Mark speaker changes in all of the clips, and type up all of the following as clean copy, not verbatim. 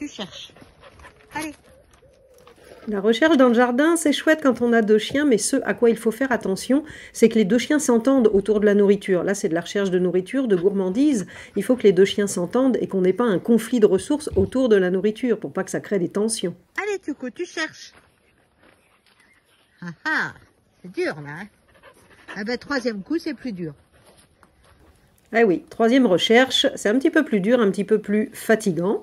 Speaker 1: tu cherches. Allez.
Speaker 2: La recherche dans le jardin, c'est chouette quand on a deux chiens, mais ce à quoi il faut faire attention, c'est que les deux chiens s'entendent autour de la nourriture. Là, c'est de la recherche de nourriture, de gourmandise. Il faut que les deux chiens s'entendent et qu'on n'ait pas un conflit de ressources autour de la nourriture, pour pas que ça crée des tensions.
Speaker 1: Allez, Tuco, tu cherches. Ah ah, c'est dur là. Hein, ah ben, troisième coup, c'est plus dur.
Speaker 2: Ah oui, troisième recherche, c'est un petit peu plus dur, un petit peu plus fatigant.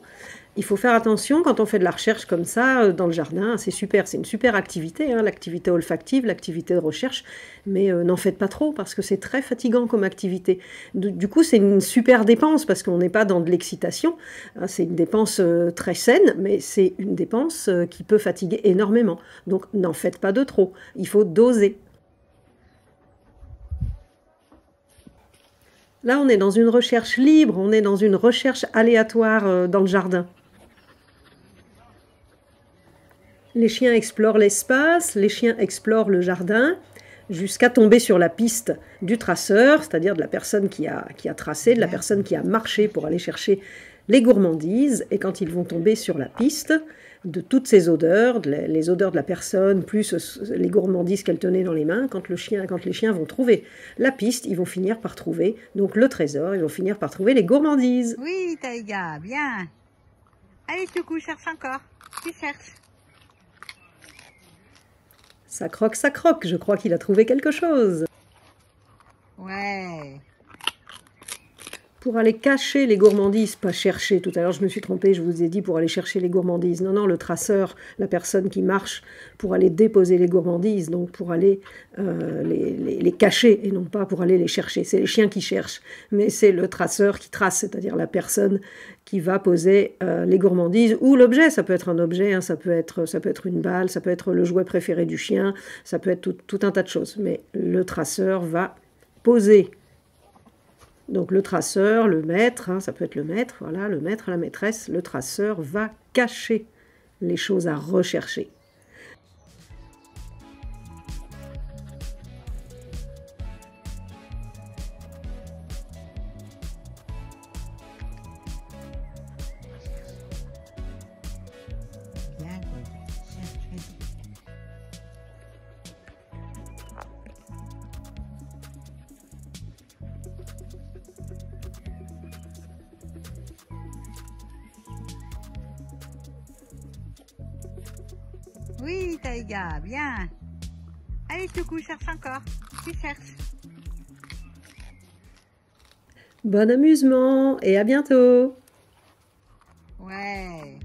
Speaker 2: Il faut faire attention quand on fait de la recherche comme ça dans le jardin, c'est super, c'est une super activité, hein, l'activité olfactive, l'activité de recherche, mais n'en faites pas trop parce que c'est très fatigant comme activité. Du coup, c'est une super dépense parce qu'on n'est pas dans de l'excitation, hein, c'est une dépense très saine, mais c'est une dépense qui peut fatiguer énormément. Donc n'en faites pas de trop, il faut doser. Là, on est dans une recherche libre, on est dans une recherche aléatoire dans le jardin. Les chiens explorent l'espace, les chiens explorent le jardin, jusqu'à tomber sur la piste du traceur, c'est-à-dire de la personne qui a tracé, de la personne qui a marché pour aller chercher les gourmandises. Et quand ils vont tomber sur la piste de toutes ces odeurs, les odeurs de la personne, plus les gourmandises qu'elle tenait dans les mains, quand les chiens vont trouver la piste, ils vont finir par trouver donc le trésor, ils vont finir par trouver les gourmandises.
Speaker 1: Oui, Taïga, bien. Allez, Tuco, cherche encore. Tu cherches.
Speaker 2: Ça croque, je crois qu'il a trouvé quelque chose.
Speaker 1: Ouais.
Speaker 2: Pour aller cacher les gourmandises, pas chercher. Tout à l'heure, je me suis trompée, je vous ai dit pour aller chercher les gourmandises. Non, non, le traceur, la personne qui marche pour aller déposer les gourmandises, donc pour aller les cacher et non pas pour aller les chercher. C'est les chiens qui cherchent, mais c'est le traceur qui trace, c'est-à-dire la personne qui va poser les gourmandises ou l'objet. Ça peut être un objet, hein, ça peut être une balle, ça peut être le jouet préféré du chien, ça peut être tout un tas de choses. Mais le traceur va poser. Donc le traceur, le maître, hein, ça peut être le maître, voilà, le maître, la maîtresse, le traceur va cacher les choses à rechercher.
Speaker 1: Bien, cherche. Oui, Taïga, bien. Allez, Tuco, cherche encore. Tu cherches.
Speaker 2: Bon amusement et à bientôt!
Speaker 1: Ouais.